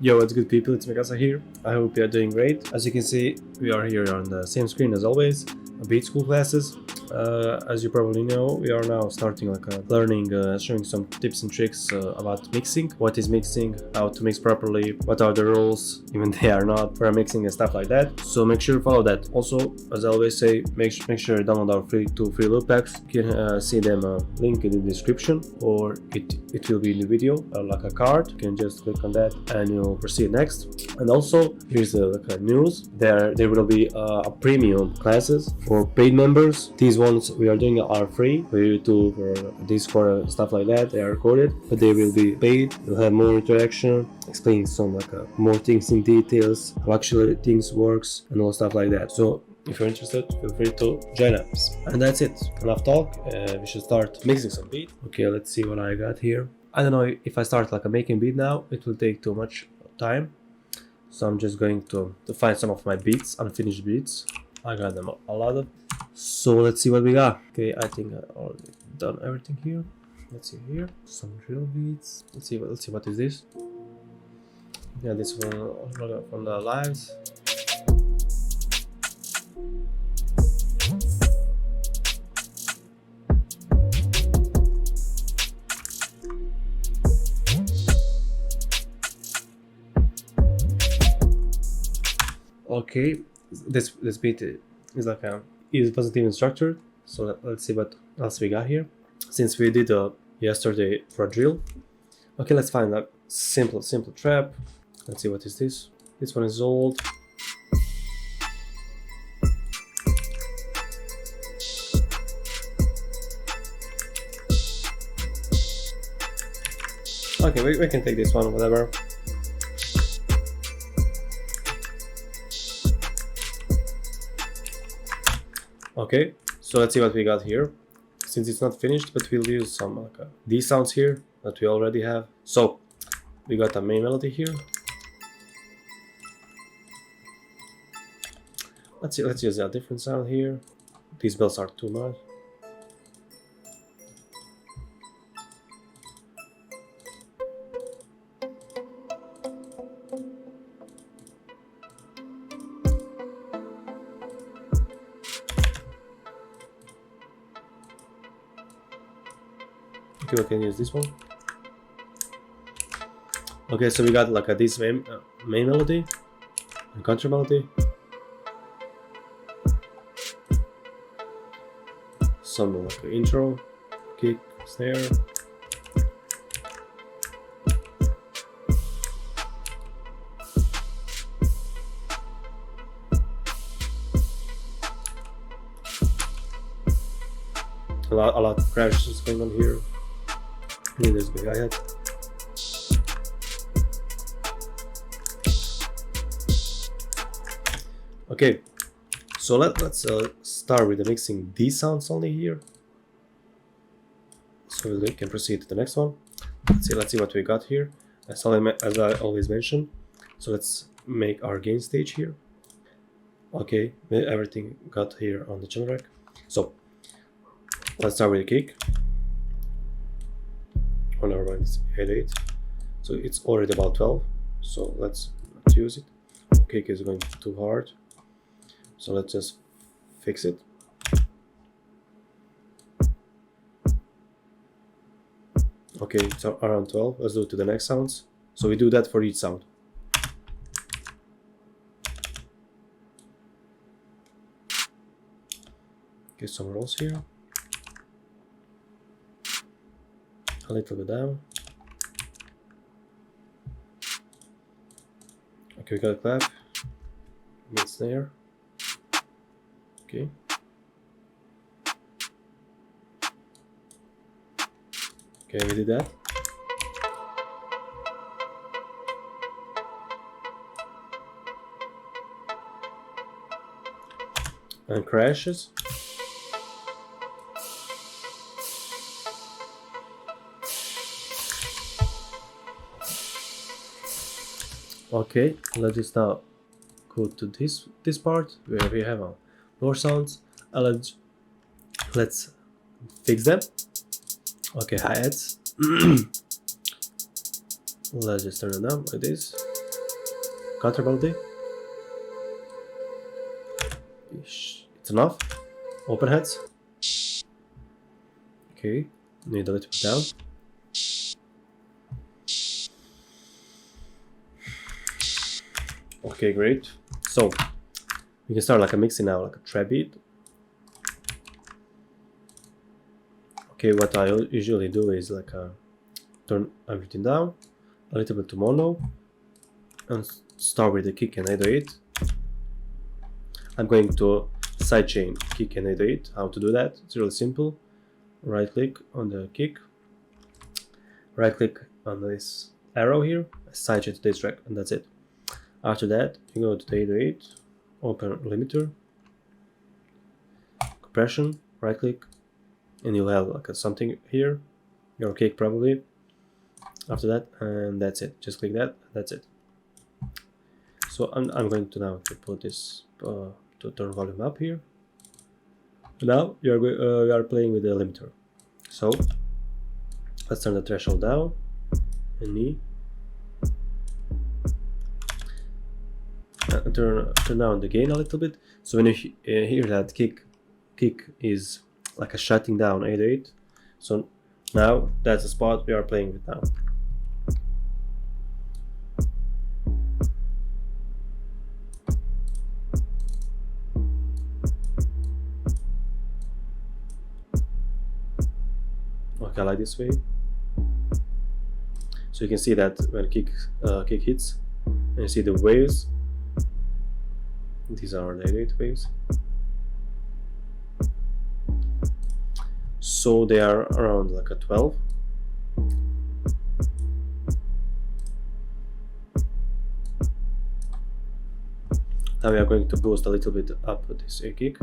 Yo, what's good people, it's Mikkasa here. I hope you are doing great. As you can see, we are here on the same screen as always, beat school classes. As you probably know, we are now starting learning, showing some tips and tricks about mixing. What is mixing, how to mix properly, what are the rules, even they are not, for mixing and stuff like that. So make sure to follow that. Also, as I always say, make sure you download our two free loop packs. You can see them link in the description, or it will be in the video, like a card. You can just click on that and you'll proceed next. And also, here's the news. There will be a premium classes for paid members. These ones we are doing are free for YouTube or Discord, stuff like that. They are recorded, but they will be paid. You'll have more interaction, explaining some more things in details, how actually things works and all stuff like that. So if you're interested, feel free to join us. And that's it. Enough talk. We should start mixing some beat. Okay, let's see what I got here. I don't know if I start making beat now, it will take too much time. So I'm just going to find some of my beats, unfinished beats. I got them a lot of. So let's see what we got. Okay, I think I already done everything here. Let's see here. Some drill beats. Let's see what is this. Yeah, this one from the lives. Okay, this beat is it wasn't even structured. So let's see what else we got here. Since we did yesterday for a drill. Okay, let's find a simple trap. Let's see what is this. This one is old. Okay, we can take this one, whatever. Okay, so let's see what we got here. Since it's not finished, but we'll use some these sounds here that we already have. So we got a main melody here. Let's use a different sound here. These bells are too much. We can use this one. Okay, so we got this main melody and counter melody, some intro, kick, snare. A lot of crashes going on here. There's big hi-hat. Okay, so let's start with the mixing these sounds only here. So we can proceed to the next one. Let's see what we got here. As I always mention. So let's make our gain stage here. Okay, everything got here on the channel rack. So let's start with the kick. Oh, never mind, it's 8/8. So it's already about 12. So let's use it. Kick is going too hard. So let's just fix it. Okay, it's around 12. Let's do it to the next sounds. So we do that for each sound. Okay, some rolls here. A little bit down. Okay, we got a clap. Mid snare. Okay. Okay, we did that. And crashes. Okay, let's just now go to this part where we have our lower sounds. Let's fix them. Okay, hi-hats. Let's just turn it down like this. countermelody. It's enough. Open heads. Okay, need a little bit down. Okay, great. So we can start like a mixing now, like a trap beat. Okay, what I usually do is like turn everything down a little bit to mono and start with the kick and 808. I'm going to sidechain kick and 808. How to do that? It's really simple. Right click on the kick, right click on this arrow here, sidechain to this track, and that's it. After that, you go to the 808, open limiter, compression, right click, and you'll have like something here, your kick probably. After that, and that's it. Just click that. That's it. So I'm going to now to put this to turn volume up here. Now we are playing with the limiter. So let's turn the threshold down and knee. And turn down the gain a little bit. So when you hear that kick is like a shutting down 808. So now that's the spot we are playing with now. Okay, like this way. So you can see that when kick hits, and you see the waves. These are the 808 waves. So they are around like a 12. Now we are going to boost a little bit up this kick.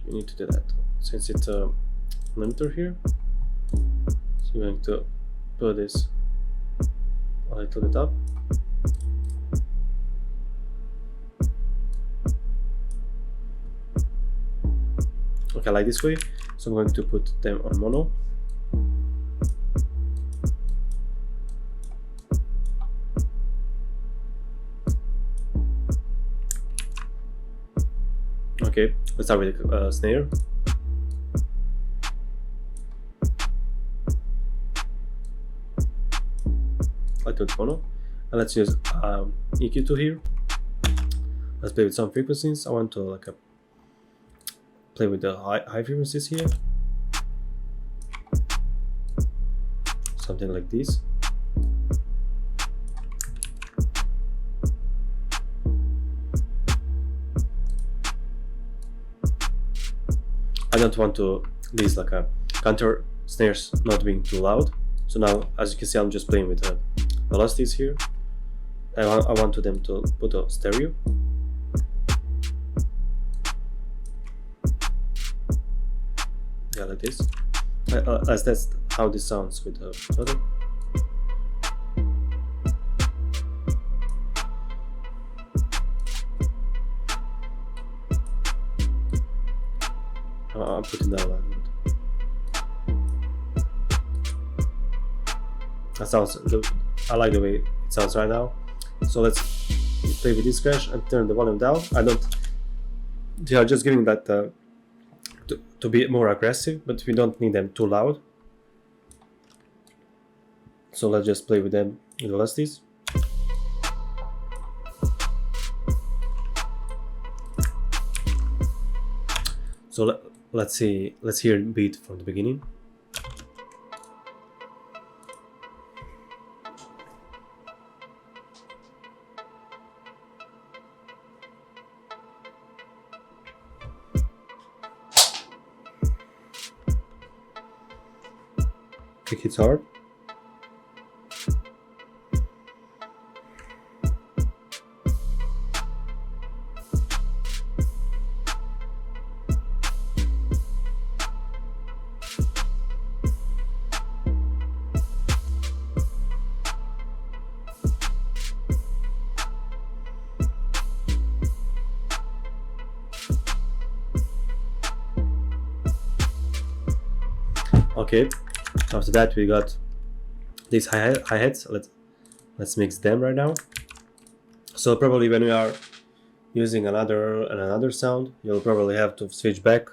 We need to do that since it's a limiter here. So we're going to put this a little bit up. Okay, like this way. So I'm going to put them on mono. Okay, let's start with the snare. I put mono, and let's use EQ2 here. Let's play with some frequencies. I want to like play with the high frequencies here, something like this. I don't want to these like a counter snares not being too loud. So now, as you can see, I'm just playing with the velocities here. I want them to put a stereo. Yeah, like this. As that's how this sounds with the other. I'm putting down a little bit. That sounds good. I like the way it sounds right now. So let's play with this crash and turn the volume down. They are just giving that to be more aggressive, but we don't need them too loud. So let's just play with them with velocities. So let's hear the beat from the beginning. Kick hits hard. Okay, after that we got these hi-hats. Let's mix them right now. So probably when we are using another sound, you'll probably have to switch back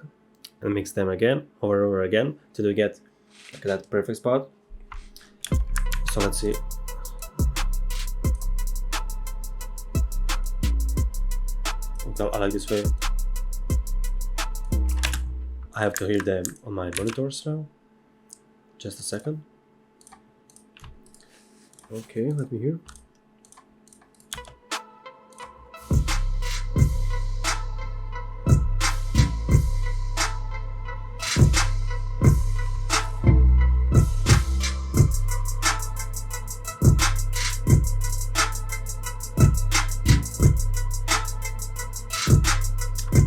and mix them again over and over again till you get like that perfect spot. So let's see. I like this way. I have to hear them on my monitors now. Just a second. Okay, let me hear.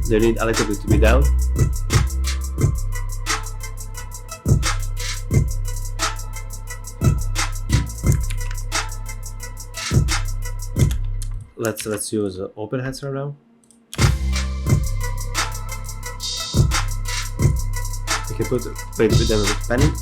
They need a little bit to be down. Let's use open hats right now. We can play with them with panning.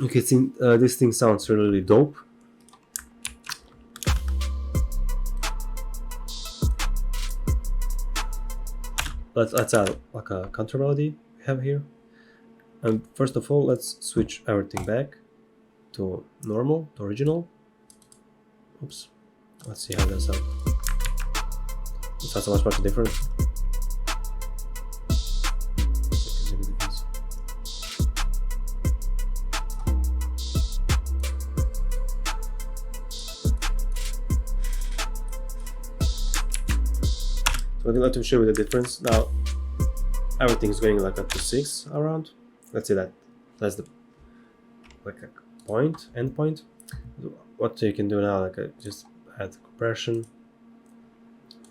Okay, this thing sounds really dope. Let's add like a counter melody we have here. And first of all, let's switch everything back to normal, to original. Oops. Let's see how that sounds. It sounds much different. So let me show you the difference. Now everything's going like up to 6 around. Let's say that's the like a end point. What you can do now, like just add compression,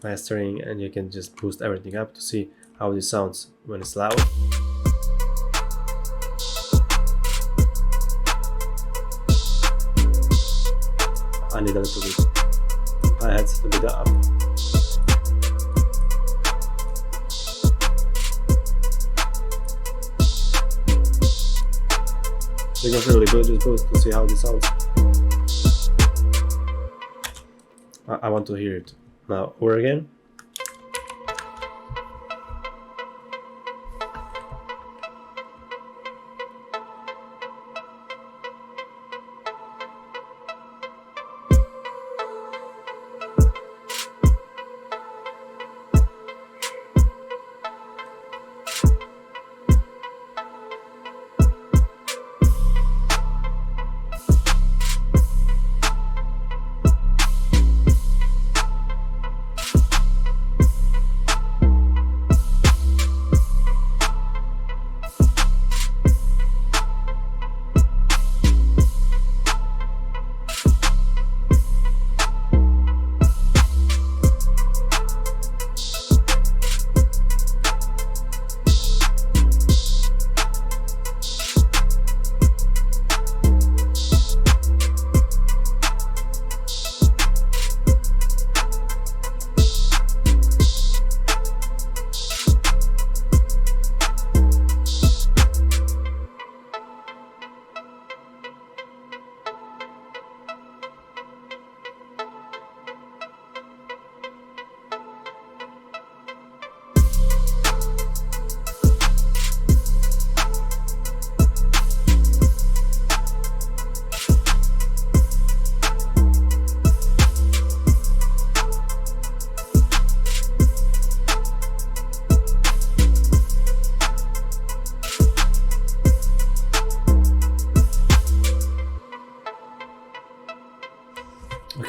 mastering, and you can just boost everything up to see how this sounds when it's loud. I need a little bit hi-hats to be up. It goes really good, just boost to see how this sounds. I want to hear it. Now, over again.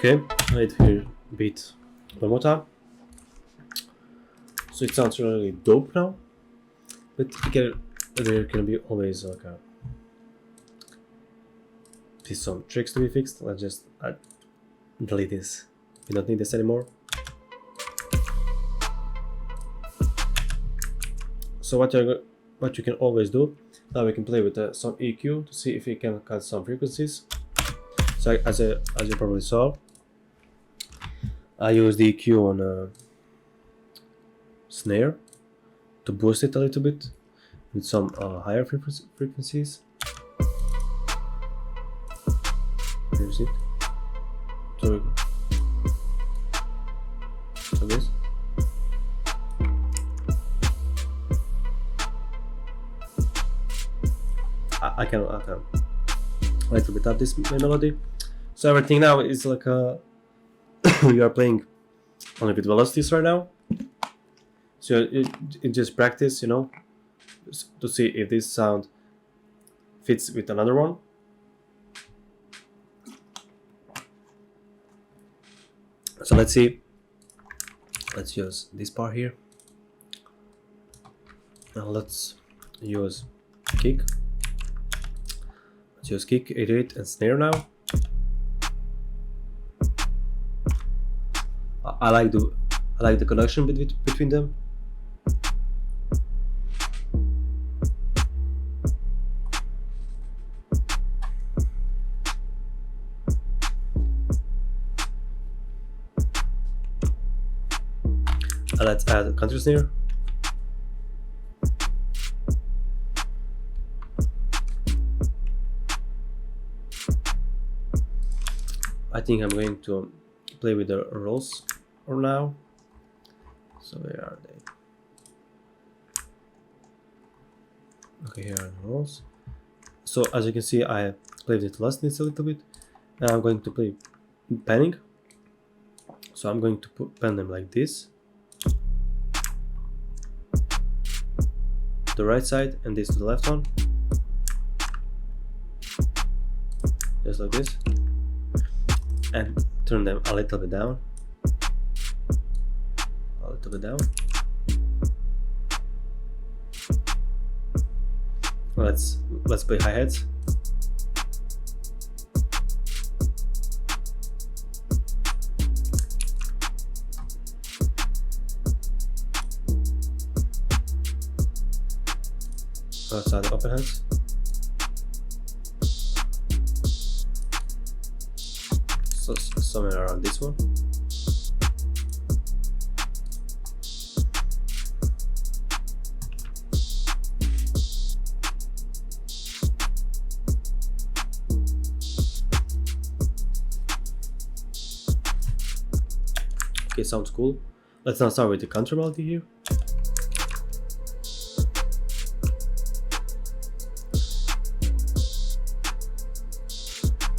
Okay, I need to hear a beat one more time. So it sounds really dope now, but there can be always like some tricks to be fixed. Let's just delete this. We don't need this anymore. So what you can always do, now we can play with some EQ to see if we can cut some frequencies. So as you probably saw, I use the EQ on Snare to boost it a little bit with some higher frequencies. Here's it. So this. I can a little bit up this melody. So everything now is like you are playing only with velocities right now. So it just practice, you know, to see if this sound fits with another one. So let's see. Let's use this part here. Now let's use kick. Let's use kick, 88 and snare now. I like the connection between them. Let's add a country snare. I think I'm going to play with the rolls for now. So where are they? Okay, here are the rolls. So as you can see, I played with velocities a little bit. Now I'm going to play panning. So I'm going to pan them like this. The right side and this to the left one, just like this, and turn them a little bit down, Let's play hi-hats. Let's add the open hands. So somewhere around this one. Okay, sounds cool. Let's now start with the counter melody here.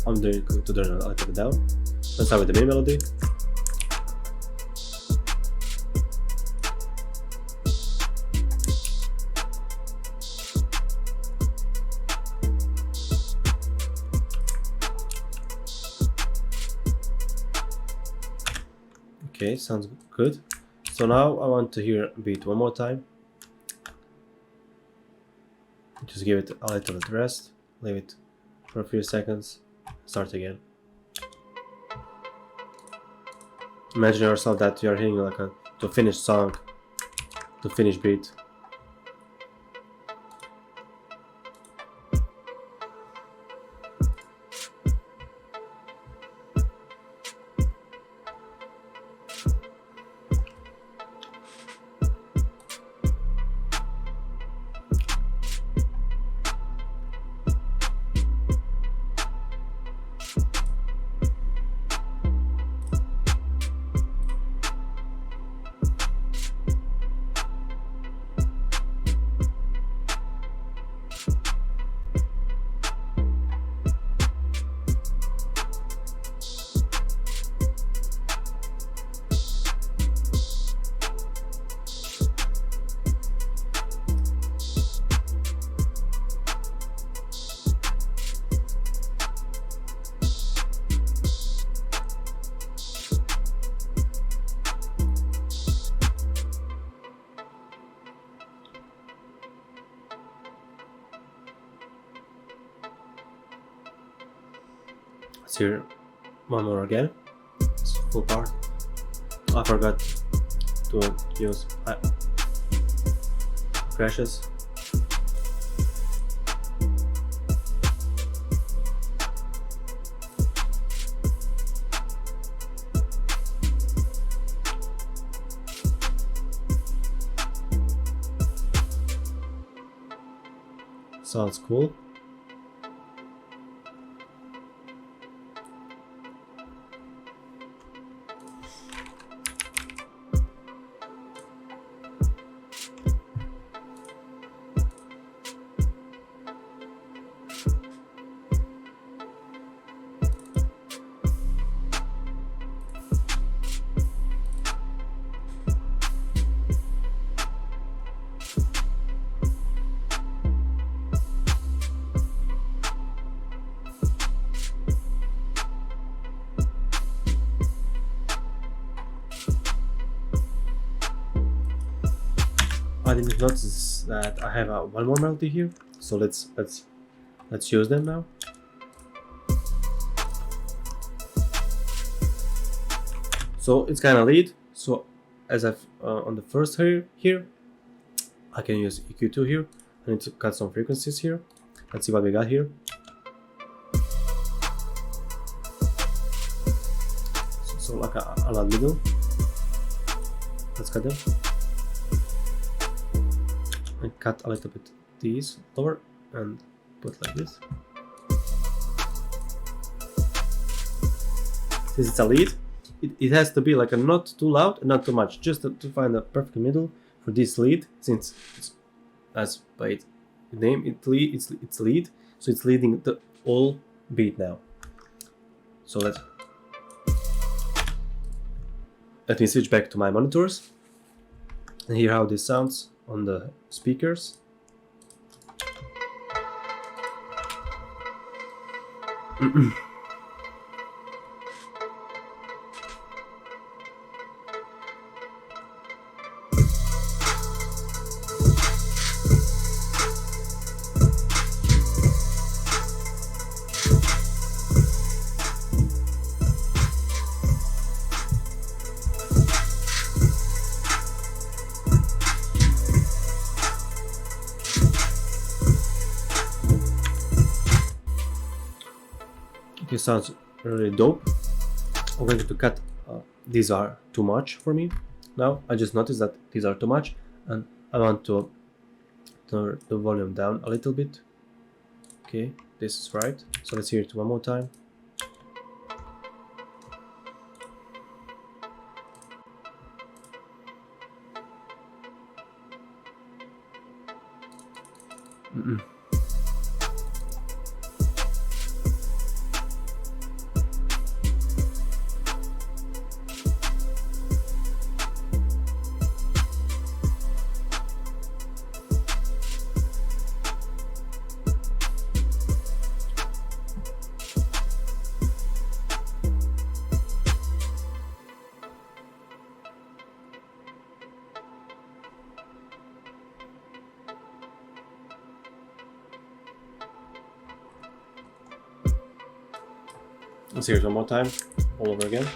I'm going to turn a little bit down. Let's start with the main melody. Okay, sounds good. So now I want to hear a beat one more time. Just give it a little bit rest, leave it for a few seconds, start again. Imagine yourself that you are hearing like the finished song, the finished beat. Let's hear one more again. It's full part. I forgot to use crashes. Sounds cool. I didn't notice that I have one more melody here, so let's use them now. So it's kind of lead. So as I've on the first here, I can use EQ2 here. I need to cut some frequencies here. Let's see what we got here. So like a lot middle. Let's cut them. And cut a little bit these lower and put like this. Since it's a lead, it has to be like a not too loud and not too much, just to find the perfect middle for this lead, since it's, as by its name, it's lead, so it's leading the whole beat now. So let me switch back to my monitors and hear how this sounds on the speakers. Okay, sounds really dope. I'm going to cut. These are too much for me. Now I just noticed that these are too much, and I want to turn the volume down a little bit. Okay, this is right. So let's hear it one more time. Let's hear it one more time, all over again.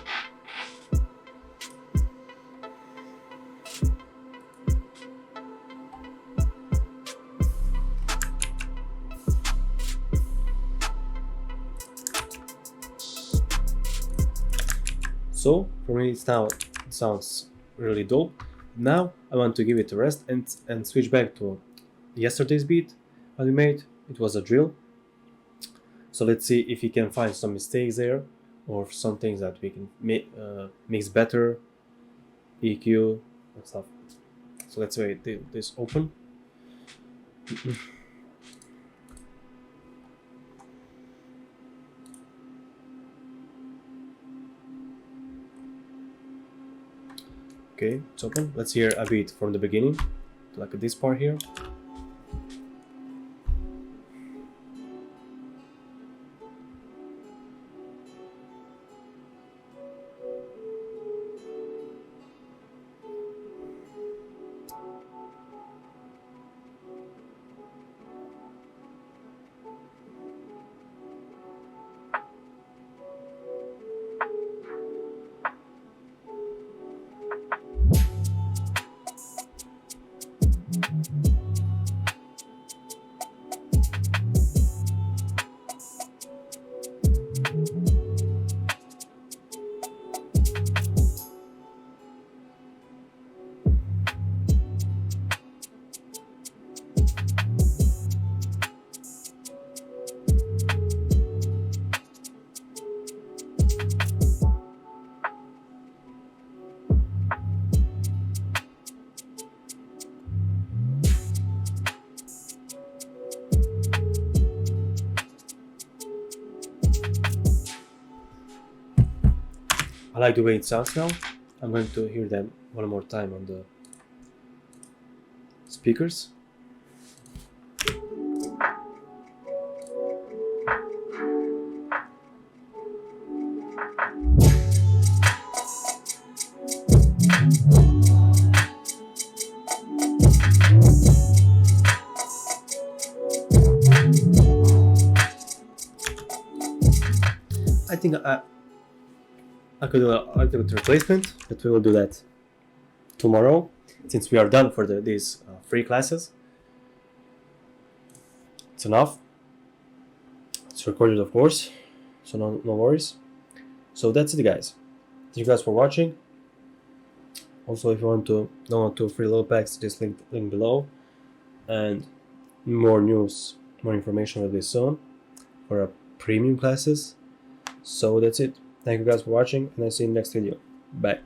So for me it sounds really dope. Now I want to give it a rest and switch back to yesterday's beat that we made. It was a drill. So let's see if we can find some mistakes there, or some things that we can mix better, EQ and stuff. So let's wait this open. Okay, it's open. Let's hear a beat from the beginning, like this part here. I like the way it sounds now. I'm going to hear them one more time on the speakers. I think I could do a little bit replacement, but we will do that tomorrow, since we are done for these free classes. It's enough. It's recorded, of course, so no worries. So that's it, guys. Thank you guys for watching. Also, if you want to download 2 free load packs, just link below, and more news, more information will be soon for our premium classes. So that's it. Thank you guys for watching, and I'll see you in the next video. Bye.